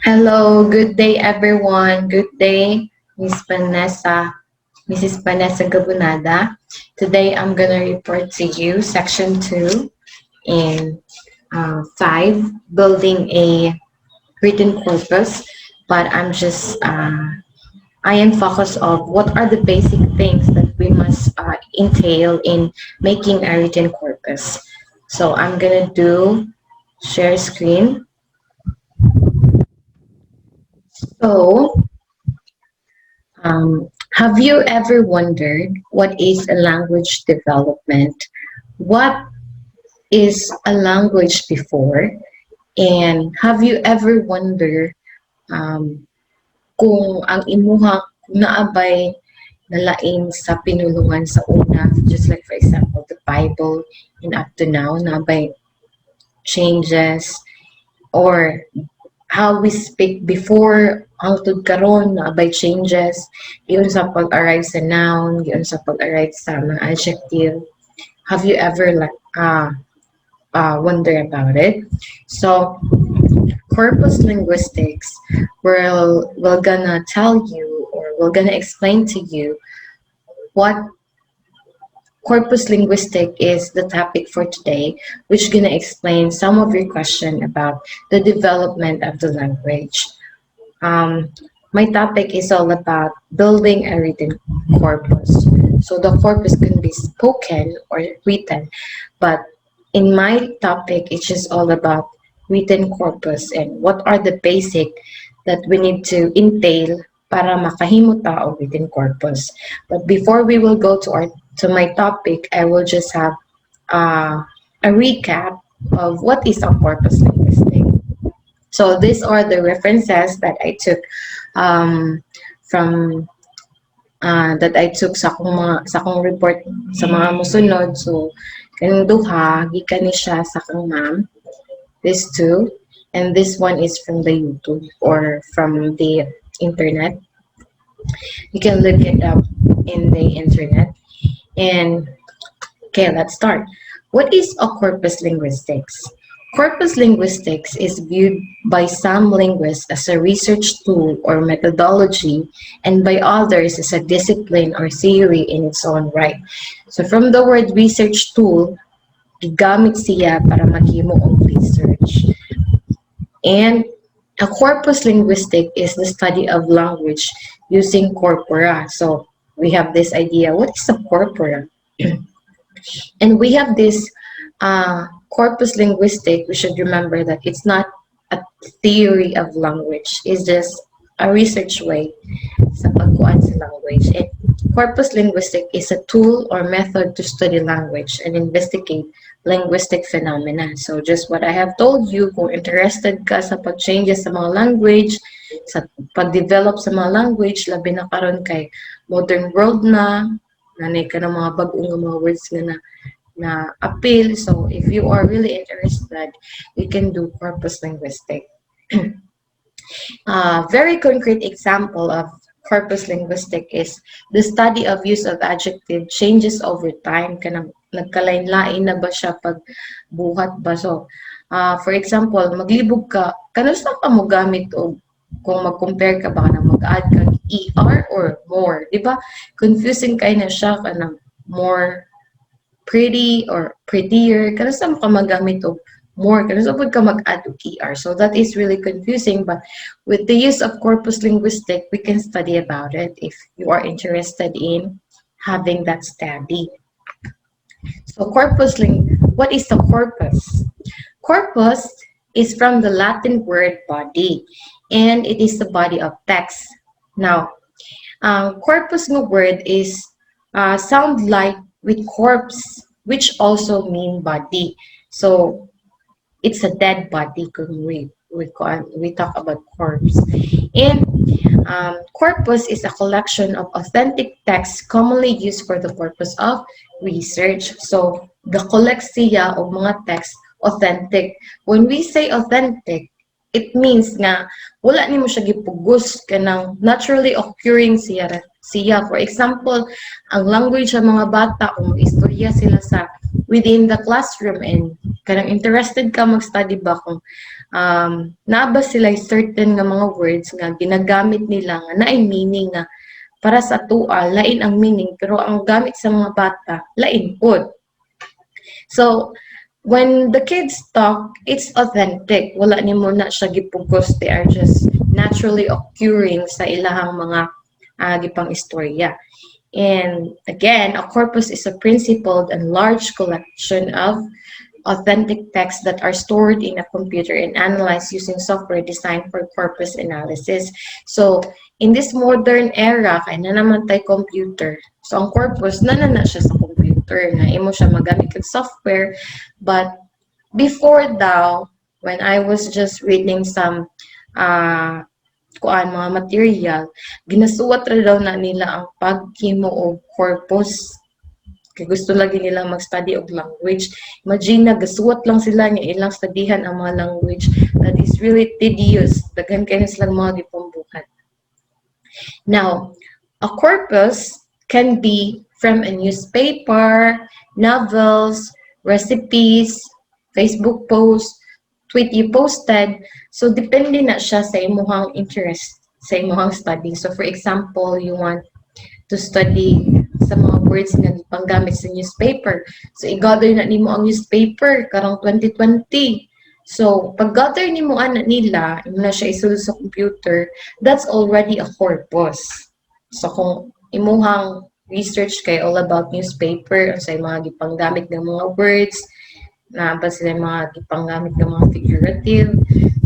Hello, good day everyone. Good day, Miss Vanessa, Mrs. Vanessa Gabunada. Today I'm gonna report to you section 2 and 5, building a written corpus. But I am focused of what are the basic things that we must entail in making a written corpus. So I'm gonna do share screen. So have you ever wondered what is a language development? What is a language before? And have you ever wondered um, kung ang imuha naabay nalain sa pinulungan sa una, just like for example, the Bible and up to now, naabay changes or how we speak before hangtod karon na by changes yun sa pag-arrive sa noun yun sa pag-arrive sa mga adjective. Have you ever like wonder about it? So corpus linguistics will gonna tell you or we're gonna explain to you what corpus linguistic is the topic for today, which is going to explain some of your question about the development of the language. Um, my topic is all about building a written corpus. So the corpus can be spoken or written, but in my topic, it's just all about written corpus and what are the basic that we need to entail para makahimo ta og written corpus. But before we will go to my topic, I will just have a recap of what is a corpus linguistic. So these are the references that I took from that I took sa akong report sa mga musunod. So kaning duha gikan ni siya sa akong ma'am. These two, and this one is from the YouTube or from the internet. You can look it up in the internet. And okay, let's start. What is a corpus linguistics? Corpus linguistics is viewed by some linguists as a research tool or methodology, and by others as a discipline or theory in its own right. So from the word research tool, gigamit siya para maghimo og research. And a corpus linguistic is the study of language using corpora. So we have this idea, what is a corpora? And we have this corpus linguistic, we should remember that it's not a theory of language, it's just a research way sa pagkuan sa language. And corpus linguistic is a tool or method to study language and investigate linguistic phenomena. So just what I have told you, kung interested ka sa pag-changes sa mga language, sa pag-develop sa mga language, labi na karon kay modern world na, nanay ka ng mga bagong mga words na appeal. So if you are really interested, you can do corpus linguistic. Very concrete example of corpus linguistic is the study of use of adjective changes over time. Kanang nagkalain-lain na ba siya pag buhat ba? So, for example, maglibog ka, kanusta ka mo gamit o kung mag-compare ka ba na mag-add ka ER or more, di ba? Confusing kayo na siya kanang more pretty or prettier, kanusta mo ka magamit o more, kanusta po ka mag-add og ER. So that is really confusing, but with the use of corpus linguistic, we can study about it if you are interested in having that study. So what is the corpus? Corpus is from the Latin word body, and it is the body of text. Now, corpus ng word is sound like with corpse, which also mean body. So it's a dead body kung we talk about corpse. And corpus is a collection of authentic texts commonly used for the purpose of research. So the koleksiya of mga text authentic. When we say authentic, it means nga wala nimo siya gipugos kanang naturally occurring siya. For example, ang language sa mga bata kung istorya sila sa within the classroom and kanang interested ka mag-study ba kung Naa ba sila certain nga mga words nga ginagamit nila nga naay meaning nga para sa tual, lain ang meaning, pero ang gamit sa mga bata, lain pod. So, when the kids talk, it's authentic. Wala ni mo na siya gipugos. They are just naturally occurring sa ilahang mga gipang istorya. And again, a corpus is a principled and large collection of authentic texts that are stored in a computer and analyzed using software designed for corpus analysis. So, in this modern era, kaya na naman tayo computer. So, ang corpus, na siya sa computer. Na imo siya magamit ng software. But, before daw, when I was just reading some mga material, ginasuwat ra daw na nila ang paghimo og corpus. Kaya gusto lagi nila mag-study og language. Imagine na, gasuwat lang sila nga ilang studihan ang mga language. That is really tedious. Daghan kayo silang mga gipambuhat. Now, a corpus can be from a newspaper, novels, recipes, Facebook posts, tweet you posted. So, depende na siya sa imuhang interest, sa imuhang study. So, for example, you want to study sa mga words nga panggamit sa newspaper. So, i-gather na nimo ang newspaper karong 2020. So, pag-gather nimo ana nila, imo na siya isulod sa computer, that's already a corpus. So, kung imuhang research kay all about newspaper, sa mga gipanggamit ng mga words, na ba sila mga gipanggamit ng mga figurative.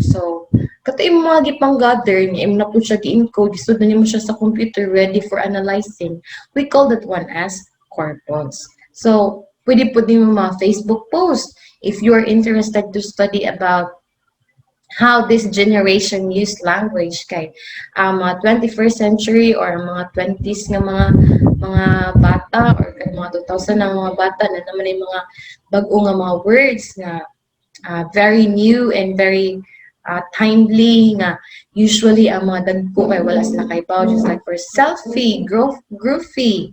So, kato yung mga gipang-gather niya, na po siya gi-encode, isod na mo siya sa computer ready for analyzing. We call that one as corpus. So, pwede po din mo mga Facebook post. If you're interested to study about how this generation used language kay mga 21st century or mga 20s nga mga bata or mga 2000 na mga bata na naman yung mga bag-o nga mga words nga very new and very timely nga usually ang mga dagko kay wala sila kay bao, just like for selfie, groovy,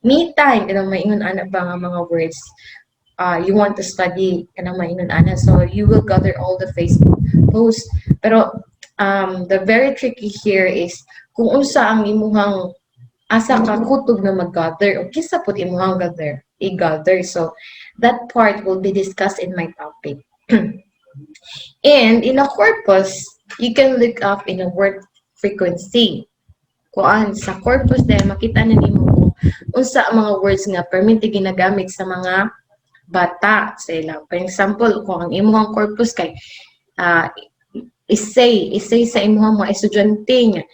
me time, kanang maingon ana ba nga mga words you want to study kanang maingon ana, so you will gather all the Facebook posts. Pero the very tricky here is kung unsa ang imuhang asa ka kutub na mag-gather o kisa pud imuhang i-gather. So that part will be discussed in my topic. And in a corpus, you can look up in a word frequency. Kuan sa corpus dahil makita na nimo unsa ang mga words nga permitted ginagamit sa mga bata sa ilang. For example, kung ang imong corpus kay essay sa imong mga estudyante nga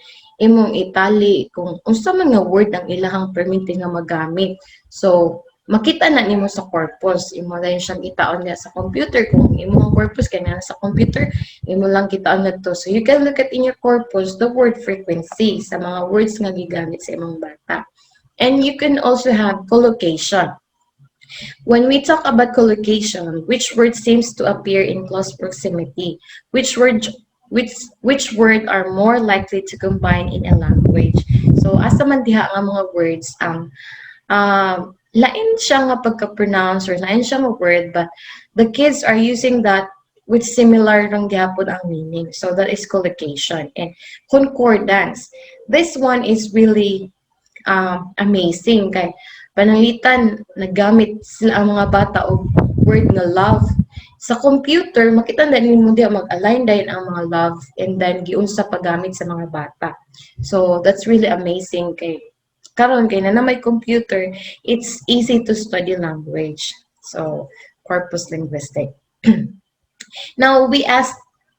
imong itali kung unsa man nga word ang ilahang permitted nga magamit. So, makita na nimo sa corpus, imo lang siyang itaon niya sa computer. Kung imong corpus kay na sa computer, imo lang kitaon na to. So you can look at in your corpus the word frequency sa mga words nga gigamit sa imong bata. And you can also have collocation. When we talk about collocation, which word seems to appear in close proximity? Which word are more likely to combine in a language? So asa man diha nga mga words ang lain siya nga pagka-pronounce or lain siya nga word, but the kids are using that with similar lang gyapon ang meaning. So that is collocation. And concordance. This one is really amazing. Kay pananglitan, nagamit sila ang mga bata og word nga love. Sa computer, makita na nimo diha mag-align din ang mga love and then giunsa paggamit sa mga bata. So that's really amazing kay karon kay na may computer, it's easy to study language. So, Corpus Linguistics. Now, we ask,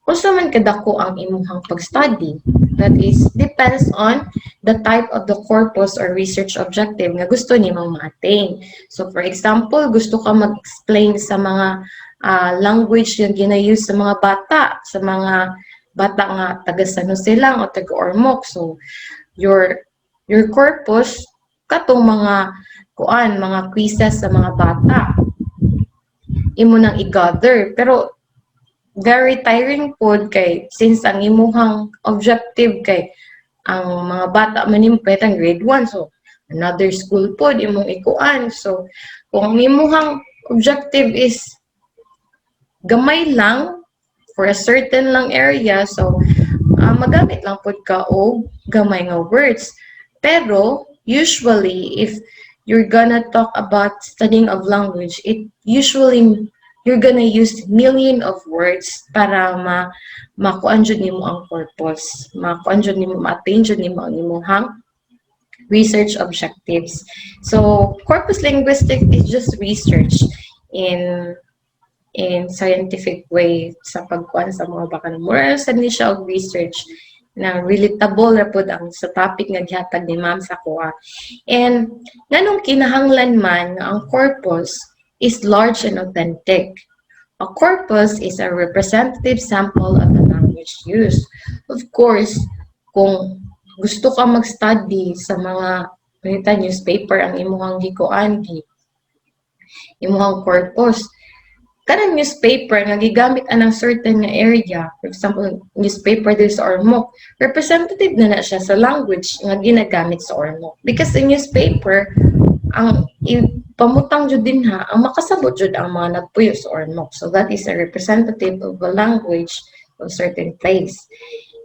kung man kadako ang imuhang pag-study? That is, depends on the type of the corpus or research objective nga gusto nimong ma-attain. So, for example, gusto ka mag-explain sa mga language yung gina-use sa mga bata nga taga San Jose lang o taga Ormoc. So, your corpus katong mga quizzes sa mga bata imo nang i-gather, pero very tiring pod kay since ang imuhang objective kay ang mga bata man petang grade 1, so another school pod imong ikuan. So kung ang imuhang objective is gamay lang, for a certain lang area. So, magamit lang pod ka og gamay nga words. Pero, usually, if you're gonna talk about studying of language, it usually you're gonna use million of words para makuan jud nimo ang purpose. Makuan jud nimo, ma-attain jud nimo ang imong research objectives. So, corpus linguistics is just research in scientific way sa pagkuan sa mga baka moral sa ni siya og research na relatable ra pud ang sa topic nga gihatag ni ma'am sa kuha. And nganong kinahanglan man nga ang corpus is large and authentic. A corpus is a representative sample of the language used. Of course, kung gusto ka mag-study sa mga newspaper ang imuhang gikuan, imuhang corpus, kanang newspaper nga gigamit anang certain nga area, for example, newspaper dito sa Ormoc, representative na siya sa language nga ginagamit sa Ormoc. Because in newspaper, ang pamutang jud din ang makasabot jud ang mga nagpuyo sa Ormoc. So that is a representative of a language of a certain place.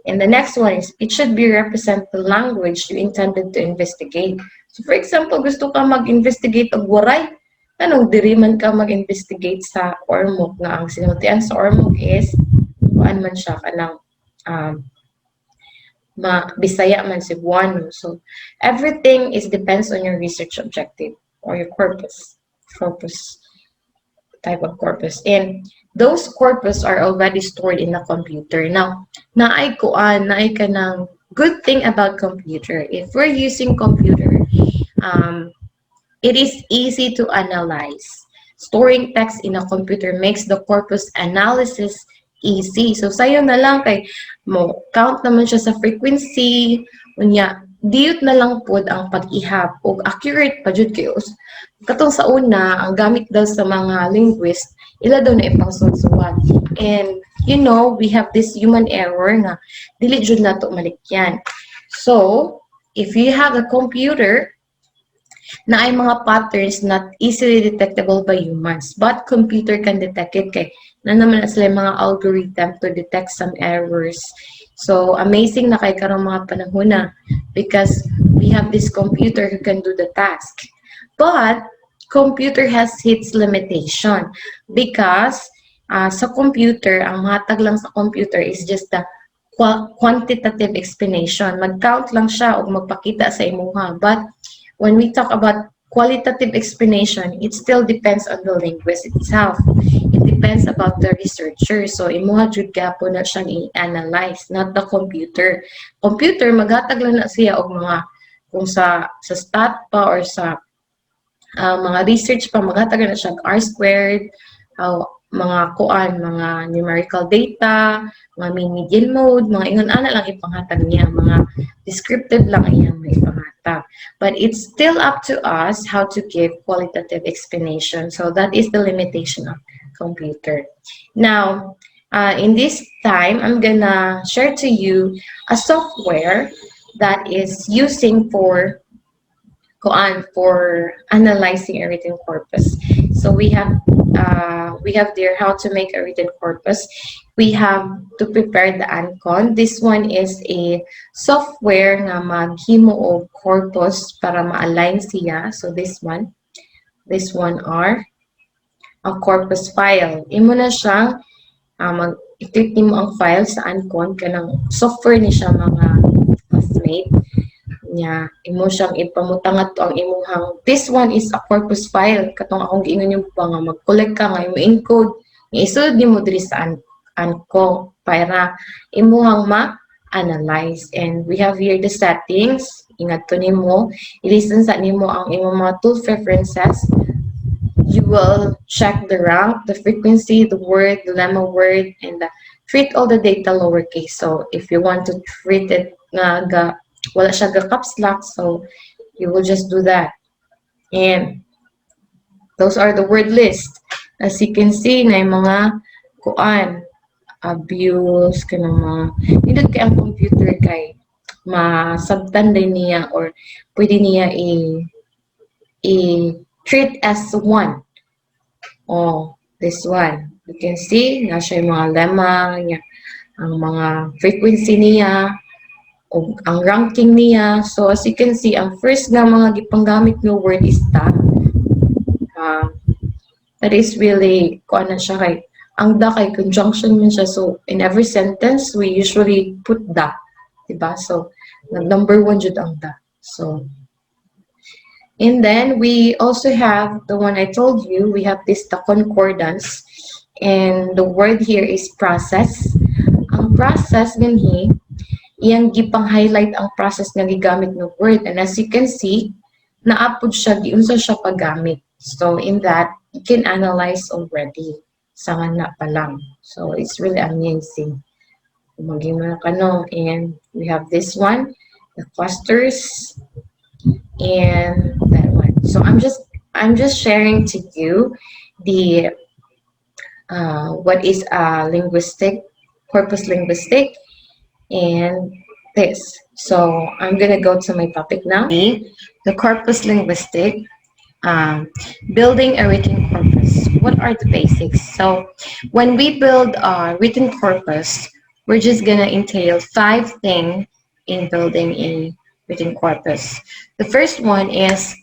And the next one is, it should be represent the language you intended to investigate. So for example, gusto ka mag-investigate og waray, anong diri man ka mag-investigate sa Ormoc nga ang sinultian sa Ormoc is kuan man siya kanang Bisaya man Cebuano. So everything is depends on your research objective or your corpus type of corpus. And those corpus are already stored in the computer. Now, naay kanang good thing about computer. If we're using computer, it is easy to analyze. Storing text in a computer makes the corpus analysis easy. So, sayo na lang kay mo count naman siya sa frequency, unya diyot na lang pod ang pag-ihap o accurate pa jud kayo. Katong sa una, ang gamit daw sa mga linguist, ila daw na ipangsulsuwat. And you know, we have this human error nga dili jud nato malikyan. So, if you have a computer na ay mga patterns not easily detectable by humans, but computer can detect it kay na naman sila mga algorithm to detect some errors. So, amazing na kay karong mga panahon na because we have this computer who can do the task. But, computer has its limitation because sa computer, ang hatag lang sa computer is just the quantitative explanation. Mag-count lang siya o magpakita sa imuha. But, when we talk about qualitative explanation, it still depends on the linguist itself. It depends about the researcher. So, imuha jud gyapon na siyang i-analyze, not the computer. Computer, maghatag lang na siya og mga, kung sa stat pa or sa mga research pa, maghatag na siya R-squared, mga mga numerical data, mga median mode, mga ingon ana lang ipanghatag niya, mga descriptive lang iyang may ipanghatag. But it's still up to us how to give qualitative explanation. So that is the limitation of computer. Now, in this time, I'm gonna share to you a software that is using for analyzing a written corpus. So we have there how to make a written corpus. We have to prepare the ancon. This one is a software nga maghimo og corpus para ma-align siya. So this one are a corpus file. Imo na siyang i-click nimo ang file sa ancon kanang software ni siya mga classmate. Nya imo siyang ipamutangat ang imuhang, this one is a corpus file katong akong giingon yung nga mag-collect ka nga i-encode nga isulod nimo diri sa anko para imuhang ma-analyze. And we have here the settings. Ingat to nimo, i-listen sa nimo ang imong mga tool preferences. You will check the rank, the frequency, the word, the lemma word, and treat all the data lowercase. So if you want to treat it nga wala siya ga-caps lock, so you will just do that. And those are the word list. As you can see, na yung mga abuse, kanang mga, nindot kay ang computer kay masabtan din niya or pwede niya i-treat as one. Oh, this one. You can see, nasa yung mga lemma niya, ang mga frequency niya, o ang ranking niya. So, as you can see, ang first nga mga gipanggamit ng word is that. That is really, kung ano siya kay, ang da kay conjunction man siya. So, in every sentence, we usually put da. Diba? So, number one jud ang da. So, and then we also have the one I told you, we have this the concordance. And the word here is process. Ang process ganhi, iyang gipang-highlight ang process nga gigamit ng word. And as you can see, naapod siya, giunsa siya paggamit. So in that, you can analyze already sa ngana pa lang. So it's really amazing. Maging mga kanong, and we have this one, the clusters, and that one. So I'm just sharing to you the what is linguistic, corpus linguistic, and this. So I'm gonna go to my topic now. The corpus linguistic, building a written corpus. What are the basics? So when we build a written corpus, we're just gonna entail 5 things in building a written corpus. The first one is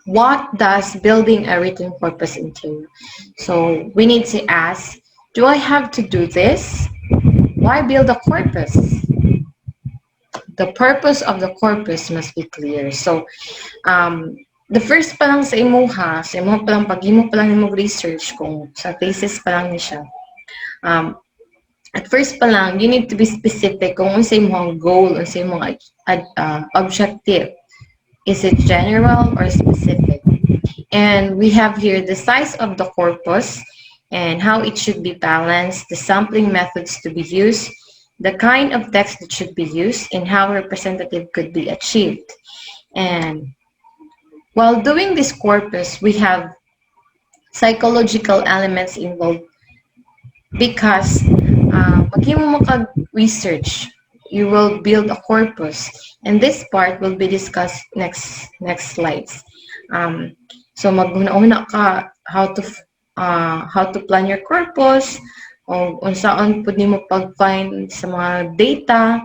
what does building a written corpus entail? So we need to ask, do I have to do this? Why build a corpus? The purpose of the corpus must be clear. So, the first pa lang sa imuha pa lang, pag imo pa lang mo research kung sa thesis pa lang ni siya. At first pa lang, you need to be specific kung ano sa imong goal or sa imong objective. Is it general or specific? And we have here the size of the corpus and how it should be balanced, the sampling methods to be used, the kind of text that should be used, and how representative could be achieved. And while doing this corpus, we have psychological elements involved because maghimo mo kag-research, you will build a corpus, and this part will be discussed next slides. So maghuna-una ka how to plan your corpus, o unsaon pud nimo pag-find sa mga data,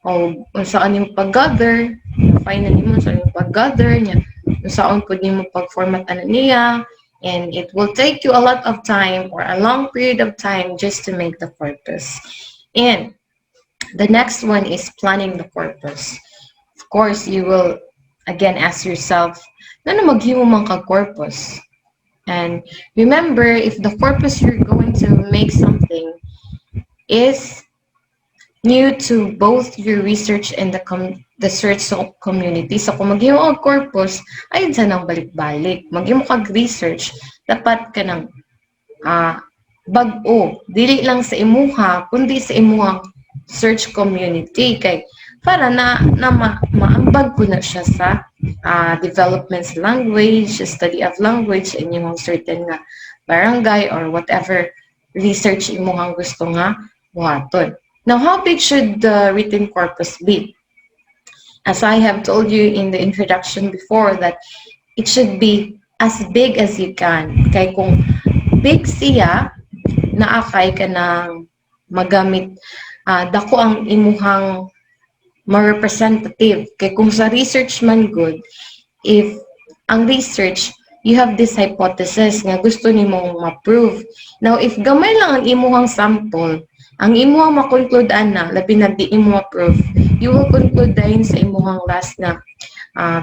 o unsaon nimo pag-gather, find nimo unsaon nimo pag-gather nya, unsaon pud nimo pag-format ana niya, and it will take you a lot of time or a long period of time just to make the corpus. And the next one is planning the corpus. Of course, you will again ask yourself, ano maghimo man ka corpus? And remember, if the corpus you're going to make something is new to both your research and the search community. So kung maghimo og corpus, ayun sa nang balik-balik. Maghimo kag research, dapat ka nang bag-o. Dili lang sa imuha, kundi sa imuhang search community. Kay para na maambag po na siya sa development language, study of language, and yung certain nga barangay or whatever research imuhang gusto nga buhaton. Now, how big should the written corpus be? As I have told you in the introduction before, that it should be as big as you can. Kay kung big siya, naakay ka ng magamit, dako ang imuhang ma-representative. Kaya kung sa research man good, if ang research, you have this hypothesis nga gusto nimong ma-prove. Now, if gamay lang ang imuhang sample, ang imuhang ma-conclude na, labi na di imo ma-prove, you will conclude dahil sa imuhang last na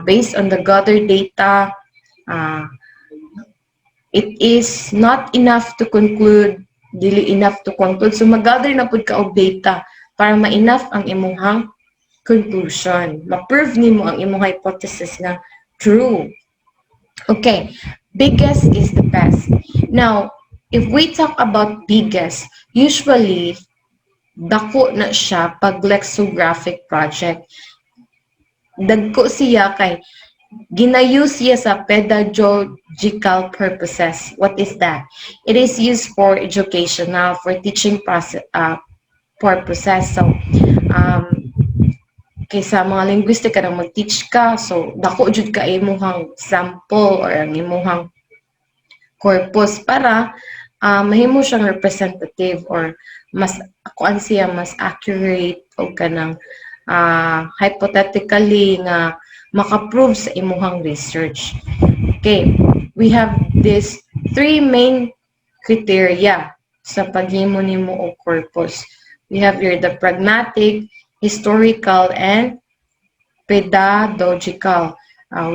based on the gathered data, it is not enough to conclude, dili enough to conclude. So, mag-gather na pud ka og data para ma-enough ang imuhang conclusion. Ma-prove nimo ang imong hypothesis na true. Okay, biggest is the best. Now, if we talk about biggest, usually, dako na siya pag lexicographic project. Dagko siya kay ginayuse siya sa pedagogical purposes. What is that? It is used for educational, for teaching purposes. So, kaysa mga linguistic ka nang mag-teach ka, so dako jud ka imuhang sample or ang imuhang corpus para mahimo siyang representative or mas kuan siya mas accurate o kanang hypothetically nga makaprove sa imuhang research. Okay, we have these three main criteria sa paghimo nimo og corpus. We have here the pragmatic, historical, and pedagogical.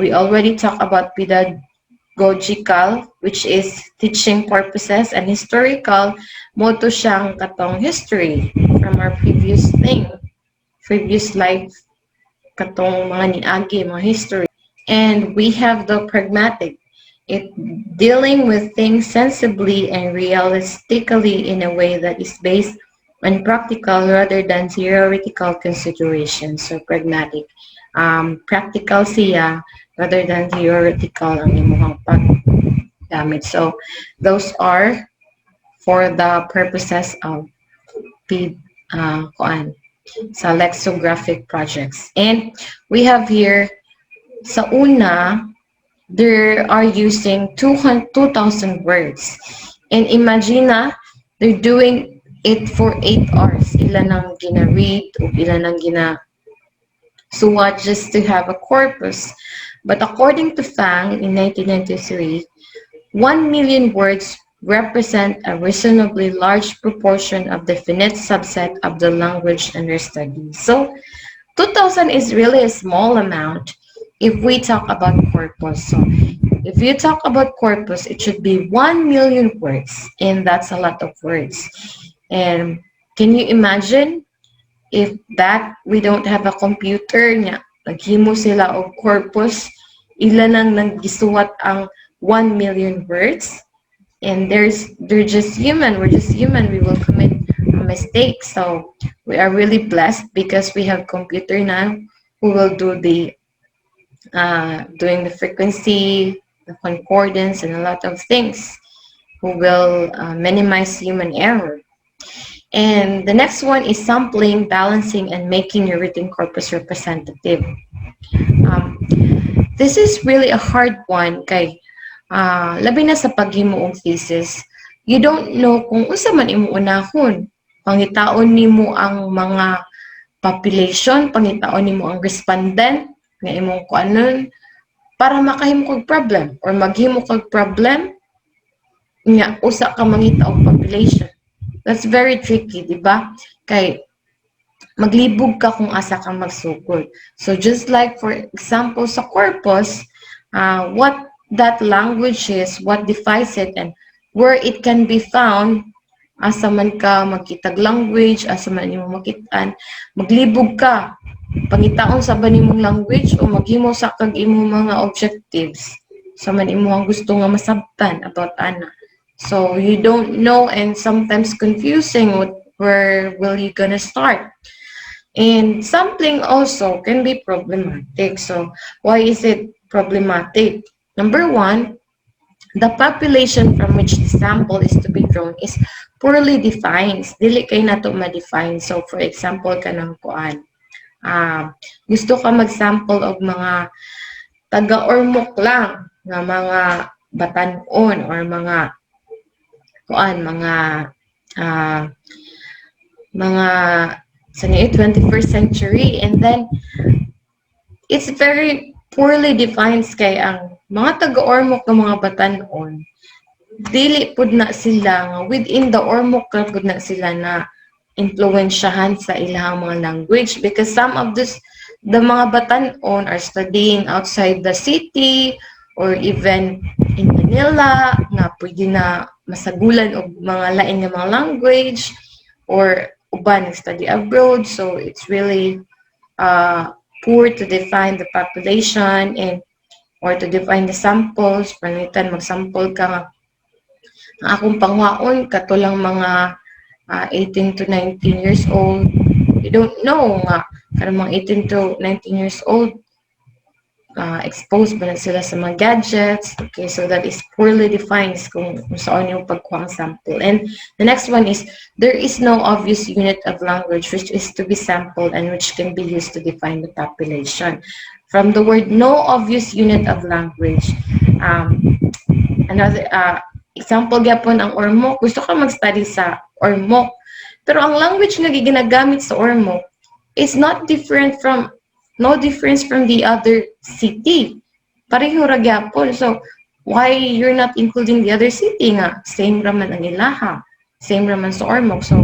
We already talked about pedagogical, which is teaching purposes, and historical, mo to siyang katong history from our previous life, katong mga niagi, mga history. And we have the pragmatic, it dealing with things sensibly and realistically in a way that is based on practical rather than theoretical considerations. So pragmatic. Practical siya rather than theoretical ang imuhang paggamit. So those are for the purposes of sa lexicographic projects. And we have here sa una, they are using 2,000 words. And imagine na, they're doing it for 8 hours. Ilan ang gina-read o ilan ang gina-suwat just to have a corpus. But according to Fang in 1993, 1 million words represent a reasonably large proportion of the finite subset of the language under study. So 2,000 is really a small amount if we talk about corpus. So if you talk about corpus, it should be 1 million words, and that's a lot of words. And can you imagine if that we don't have a computer nga, naghimo sila og corpus, ilan ang nagisuwat ang 1 million words? And they're just human, we're just human, we will commit a mistake. So we are really blessed because we have computer now who will do the doing the frequency, the concordance, and a lot of things, who will minimize human error. And the next one is sampling, balancing, and making your written corpus representative. This is really a hard one kay labi na sa paghimo og thesis, you don't know kung unsa man imo unahon. Pangitaon nimo ang mga population, pangitaon nimo ang respondent nga imong kuanon para makahimo kog problem or maghimo kog problem nga usa ka mangita og population. That's very tricky, di ba? Kay maglibog ka kung asa ka magsugod. So just like for example sa corpus, what that language is, what defines it, and where it can be found, asa man ka magkitag language, asa man imo makitaan, maglibog ka. Pangitaon sa ba nimong language o maghimo sa kag imong mga objectives sa man imo ang gusto nga masabtan about ana. So you don't know, and sometimes confusing where will you gonna start. And sampling also can be problematic. So why is it problematic? Number one, the population from which the sample is to be drawn is poorly defined. Dili kay nato ma-define. So for example kanang kuan, gusto ka mag-sample og mga taga-ormoc lang nga mga batanon or mga kuan, mga sa 21st century, and then it's very poorly defined kay ang mga taga-ormoc ng mga batanon dili pud na sila nga within the ormoc pud na sila na influensyahan sa ilang mga language, because some of the mga batanon are studying outside the city or even in Manila nga pwede na masagulan og mga lain nga mga language, or uban nag-study abroad. So it's really poor to define the population and or to define the samples. Panitan mag-sample ka nga ang akong pangwaon kato lang mga 18 to 19 years old. You don't know nga kanang mga 18 to 19 years old exposed ba na sila sa mga gadgets. Okay, so that is poorly defined kung saan yung pagkuha ang sample. And the next one is, there is no obvious unit of language which is to be sampled and which can be used to define the population. From the word no obvious unit of language, another example gyapon ang Ormoc, gusto ka mag-study sa Ormoc. Pero ang language nga ginagamit sa Ormoc is no difference from the other city. Pareho ra gyapon. So why you're not including the other city nga? Same raman ang ilaha. Same raman sa Ormoc. So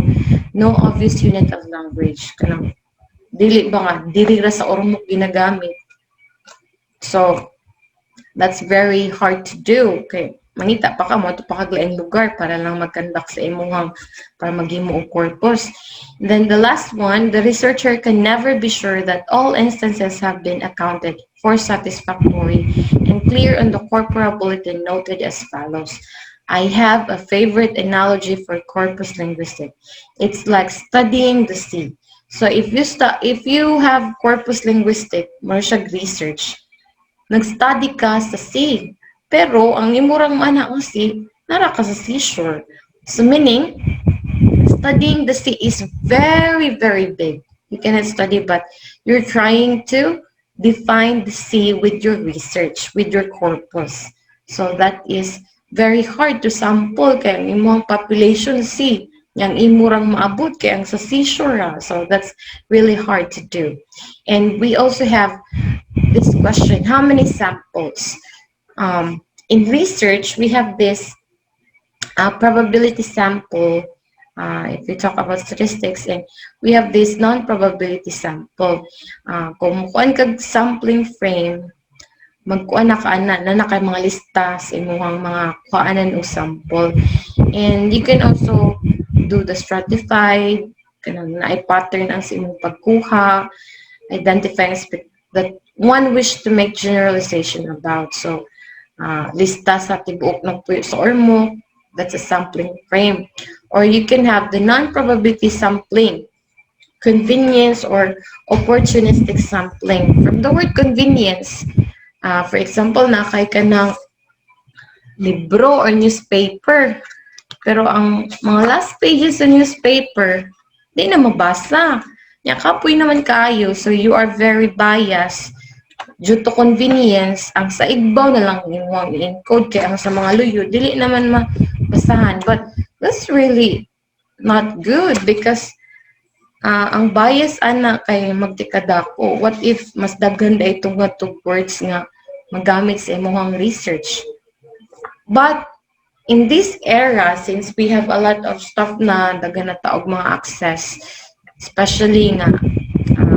no obvious unit of language. Kanang dili ba nga, dili ra sa Ormoc ginagamit. So that's very hard to do. Okay, mangita pa ka mo ito pa kaglaing lugar para lang mag-conduct sa imong para maghimo og corpus. Then the last one, the researcher can never be sure that all instances have been accounted for satisfactory and clear on the corpora bulletin noted as follows. I have a favorite analogy for corpus linguistics. It's like studying the sea. So if you have corpus linguistics, more siya research, nag-study ka sa sea. Pero ang imurang mana ang sea, nara ka sa seashore. So meaning, studying the sea is very, very big. You cannot study, but you're trying to define the sea with your research, with your corpus. So that is very hard to sample kaya ang imong population sea. Yang imurang maabot kaya ang sa seashore. So that's really hard to do. And we also have this question, how many samples? In research, we have this probability sample. If we talk about statistics, and we have this non-probability sample. Kung mukuan kag sampling frame, magkuan na kaana na kay mga lista sa imong mga kuanan o sample. And you can also do the stratified, kanang naay pattern ang sa imong pagkuha, identifying that one wish to make generalization about. So, lista sa tibuok ng puyo sa Ormoc, that's a sampling frame. Or you can have the non-probability sampling, convenience or opportunistic sampling. From the word convenience, for example, nakay ka ng libro or newspaper. Pero ang mga last pages sa newspaper, di na mabasa. Nya kapoy naman kayo, so you are very biased due to convenience. Ang sa igbaw na lang yung encode kaya ang sa mga luyo dili naman mabasahan. But that's really not good because ang bias ana kay magtikadako. What if mas daghan da itong words nga magamit sa imong research? But in this era, since we have a lot of stuff na daghan na taog mga access, especially nga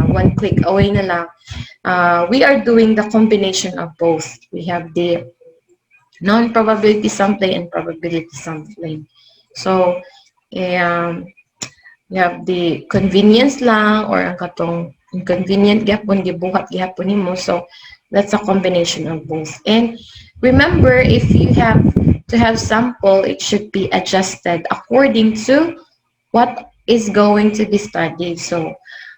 one click away na lang, we are doing the combination of both. We have the non-probability sampling and probability sampling. So, we have the convenience lang or ang katong inconvenient gyapon gibuhat gyapon nimo. So, that's a combination of both. And remember, if you have to have sample, it should be adjusted according to what is going to be studied. So,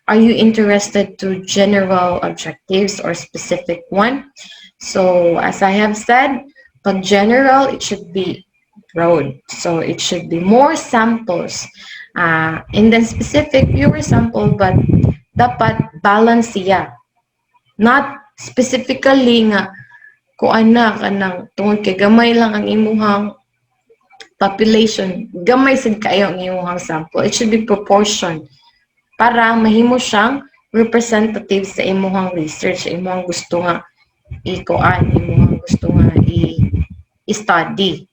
are you interested to general objectives or specific one? So, as I have said, pag general, it should be broad. So, it should be more samples. And then specific, fewer sample, but dapat balance siya. Not specifically nga, kung ana kanang tungod kay gamay lang ang imuhang population, gamay sad kayo ang imuhang sample. It should be proportion para mahimo siyang representative sa imuhang research, sa imuhang gusto nga ikuan, imuhang gusto nga i-study.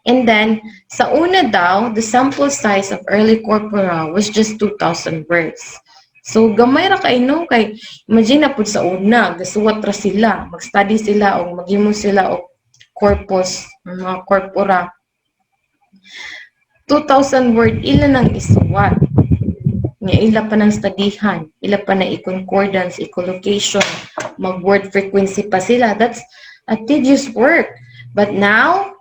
And then, sa una daw, the sample size of early corpora was just 2,000 words. So, gamay ra kay no, kay imagine na po sa una, gasuwat ra sila, mag-study sila o maghimo sila o corpus, mga corpora. 2,000 word, ilan ang isuwat? Nga ila pa ng studihan, ila pa na i-concordance, i-collocation, mag-word frequency pa sila. That's a tedious work. But now,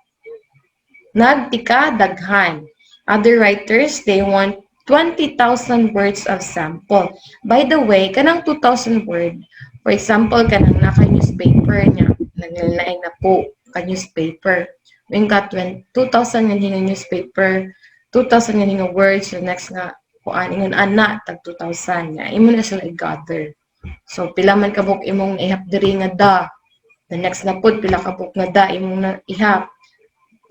nagtika daghan. Other writers, they want 20,000 words of sample. By the way, kanang 2,000 word, for example, kanang naka-newspaper niya, naglalay na po ka-newspaper. Yung ka 2,000 nga hinang newspaper, 2,000 nga hinang words, the next nga, kung aningon ana, tag 2,000 nga, imo na sila i-gather. So, pila man kabuk imong ihap diri nga da. The next na pud, pila kabuk nga da, imong na ihap.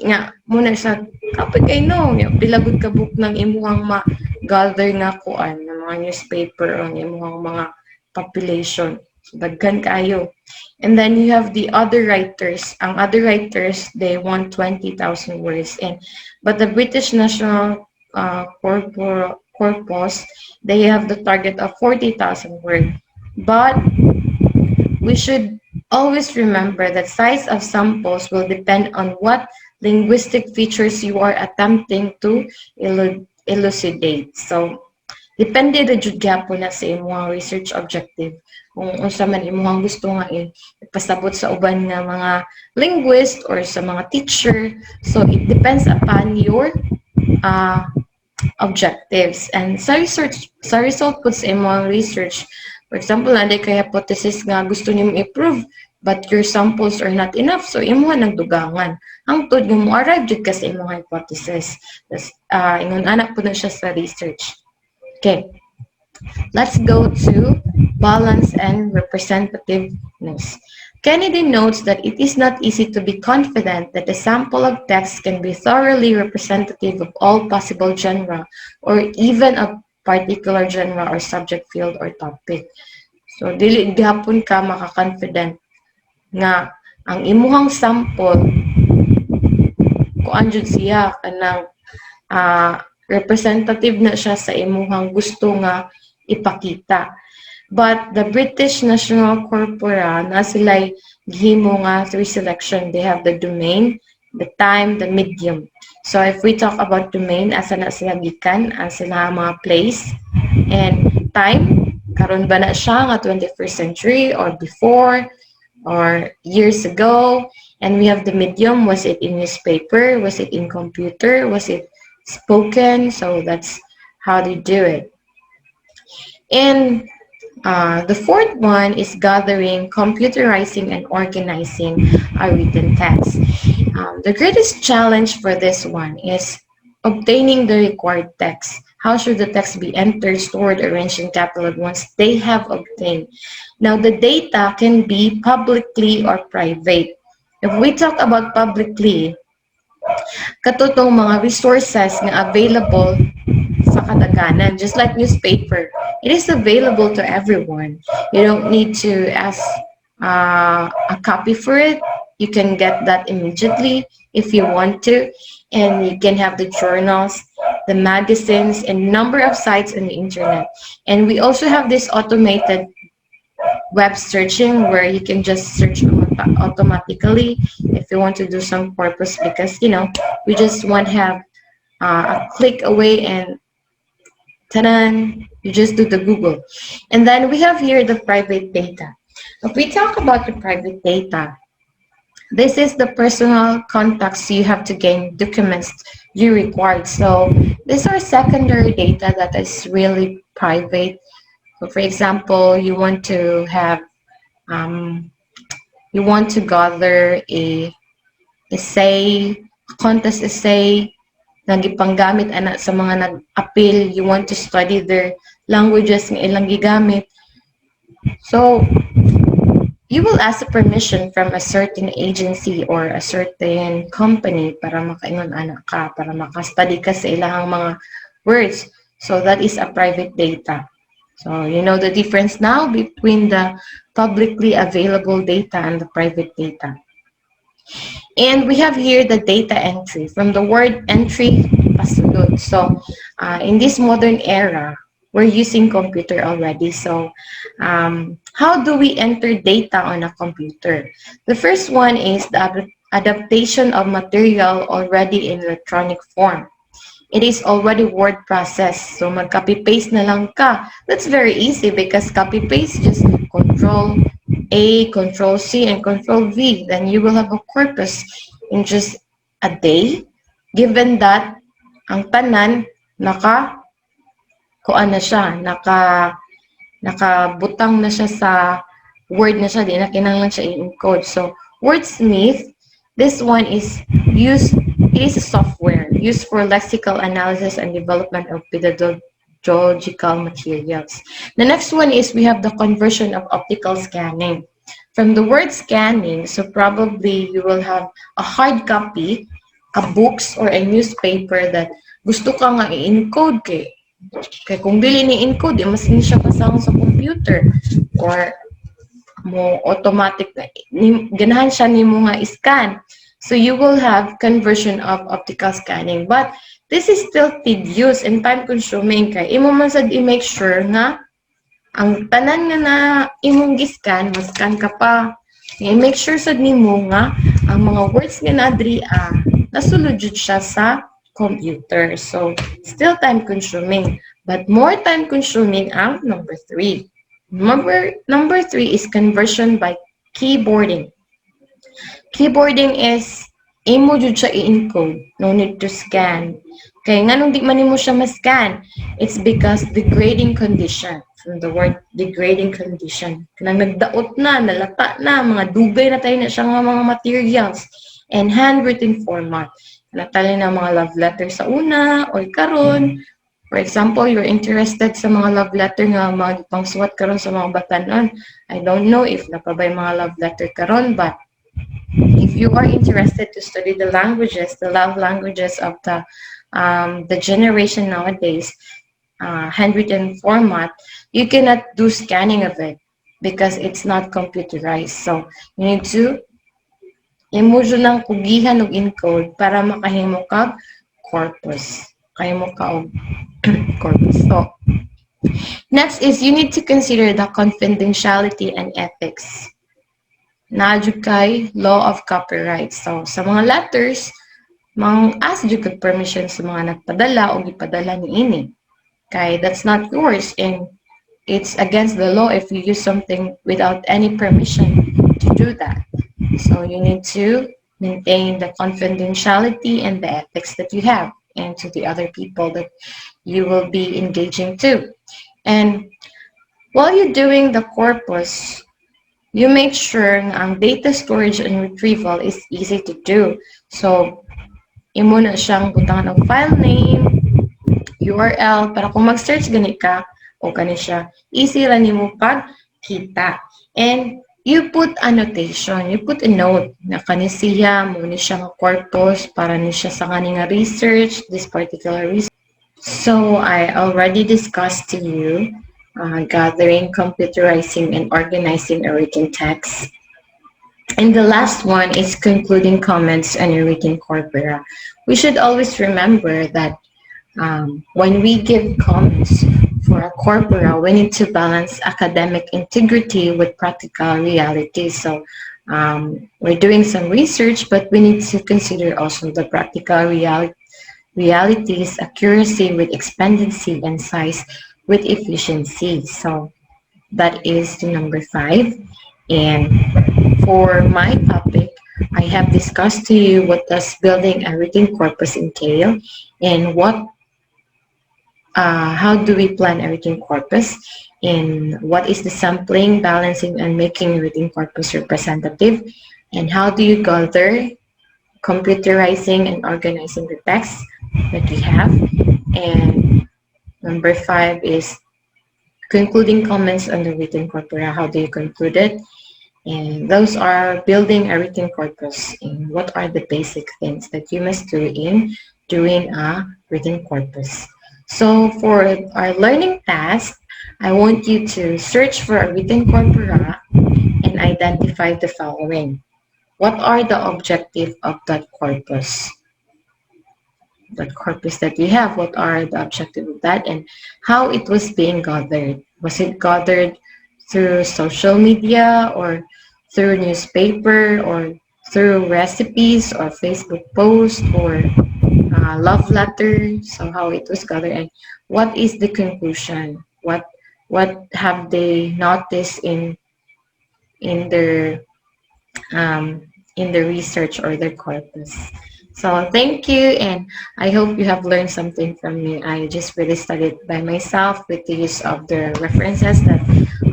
nga muna sa kapag kay no pilagod ka book ng imuhang ma-gather nga kuan ng mga newspaper o ng imuhang mga population. So, daghan kaayo. And then you have the other writers. Ang other writers, they want 20,000 words. But the British National Corpus, they have the target of 40,000 words. But we should always remember that size of samples will depend on what linguistic features you are attempting to elucidate. So, depende na jud gyapon na sa imong research objective. Kung unsa man imong gusto nga ipasabot sa uban nga mga linguist or sa mga teacher. So, it depends upon your uh, objectives. And sa result po sa imong research, for example, nanday kay hypothesis nga gusto nimo i-prove, but your samples are not enough, so imo nang dugangan. Ang tud nga mo arrive jud ka sa imong hypothesis. Ingon anak po na siya sa research. Okay, let's go to balance and representativeness. Kennedy notes that it is not easy to be confident that a sample of text can be thoroughly representative of all possible genre or even a particular genre or subject field or topic. So, dili gihapon ka maka-confident nga ang imuhang sample kuan jud siya kanang representative na siya sa imuhang gusto nga ipakita. But the British National Corpora na sila'y gihimo nga through selection. They have the domain, the time, the medium. So if we talk about domain, asa na sila gikan, ang sila mga place, and time, karon ba na siya nga 21st century or before or years ago. And we have the medium, was it in newspaper, was it in computer, was it spoken? So that's how they do it. And the fourth one is gathering, computerizing, and organizing a written text. The greatest challenge for this one is obtaining the required text. How should the text be entered, stored, arranged, and cataloged once they have obtained? Now, the data can be publicly or private. If we talk about publicly, katutong mga resources na available sa kadaganan, just like newspaper. It is available to everyone. You don't need to ask a copy for it. You can get that immediately if you want to. And you can have the journals, the magazines, and number of sites on the internet. And we also have this automated web searching where you can just search automatically if you want to do some purpose, because we just want to have a click away and ta-da, you just do the Google. And then we have here the private data. If we talk about the private data, this is the personal contacts you have to gain, documents you required. So these are secondary data that is really private. So for example, you want to have, you want to gather a essay, contest essay, nagipanggamit ana sa mga nag-appeal, you want to study their languages nga ilang gigamit. So, you will ask a permission from a certain agency or a certain company para makaingon ana ka, para maka-study ka sa ilang mga words. So, that is a private data. So, you know the difference now between the publicly available data and the private data. And we have here the data entry. From the word entry, pasulod. So, in this modern era, we're using computer already. So, how do we enter data on a computer? The first one is the adaptation of material already in electronic form. It is already word processed. So, mag-copy-paste na lang ka. That's very easy because copy-paste, just Control A, Control C, and Control V. Then you will have a corpus in just a day. Given that, ang tanan, kuan na siya, nakabutang na siya sa word na siya, di na kinanglan siya i-encode. So, Wordsmith, this one is used, it is a software used for lexical analysis and development of pedagogical materials. The next one is we have the conversion of optical scanning. From the word scanning, so probably you will have a hard copy a books or a newspaper that gusto ka nga i-encode kay kung dili ni encode di mas ni siya pasahon sa computer or mo automatic na ganahan siya nimo nga scan. So you will have conversion of optical scanning, but this is still tedious and time consuming kay imo man sad i-make sure nga ang tanan nga na imong giscan mas-scan ka pa. I-make sure sad nimo nga ang mga words nga nadri nasulod jud siya sa computer. So still time consuming, but more time consuming ang number 3. Number 3 is conversion by keyboarding. Keyboarding is imo jud siya i-encode, no need to scan. Kaya nga nung di man nimo siya ma-scan, it's because degrading condition. From the word degrading condition. Kanang nagdaot na, nalata na, mga dugay na tayo na siya nga mga materials and handwritten format. Natali na mga love letter sa una or karon. For example, you're interested sa mga love letter nga magpangsuwat karon sa mga batanon. I don't know if napabay mga love letter karon, but if you are interested to study the languages, the love languages of the generation nowadays, handwritten format, you cannot do scanning of it because it's not computerized. So you need to imo ng kugihan og encode para makahimo kag corpus. Kahimo ka og corpus. So next is you need to consider the confidentiality and ethics. Naadyo kay law of copyright. So sa mga letters, mang-ask jud kag permission sa mga nagpadala o gipadala niini. Kay that's not yours and it's against the law if you use something without any permission to do that. So you need to maintain the confidentiality and the ethics that you have and to the other people that you will be engaging to. And while you're doing the corpus, you make sure na ang data storage and retrieval is easy to do. So, imo na siyang butangan ng file name, URL, para kung mag-search gani ka, o kani siya, easy lang nimo pagkita. And you put annotation, you put a note na kani siya, mo ni siya nga corpus, para ni siya sa kani nga research, this particular research. So, I already discussed to you gathering, computerizing, and organizing a written text. And the last one is concluding comments on a written corpora. We should always remember that when we give comments for a corpora, we need to balance academic integrity with practical reality. So we're doing some research, but we need to consider also the practical realities, accuracy with expediency, and size with efficiency. So that is the number 5. And for my topic, I have discussed to you what does building a written corpus entail and how do we plan a written corpus and what is the sampling, balancing, and making a written corpus representative and how do you gather, computerizing, and organizing the text that we have. And number 5 is concluding comments on the written corpora. How do you conclude it? And those are building a written corpus and what are the basic things that you must do in doing a written corpus. So for our learning task, I want you to search for a written corpora and identify the following. What are the objective of that corpus? That corpus that we have, what are the objective of that and how it was being gathered? Was it gathered through social media or through newspaper or through recipes or Facebook posts or love letter? So how it was gathered and what is the conclusion? What have they noticed in their research or their corpus? So thank you, and I hope you have learned something from me. I just really studied by myself with the use of the references that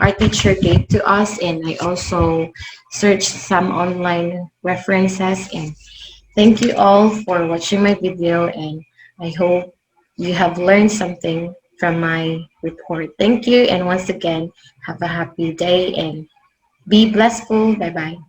our teacher gave to us, and I also searched some online references. And thank you all for watching my video, and I hope you have learned something from my report. Thank you, and once again, have a happy day and be blessful. Bye-bye.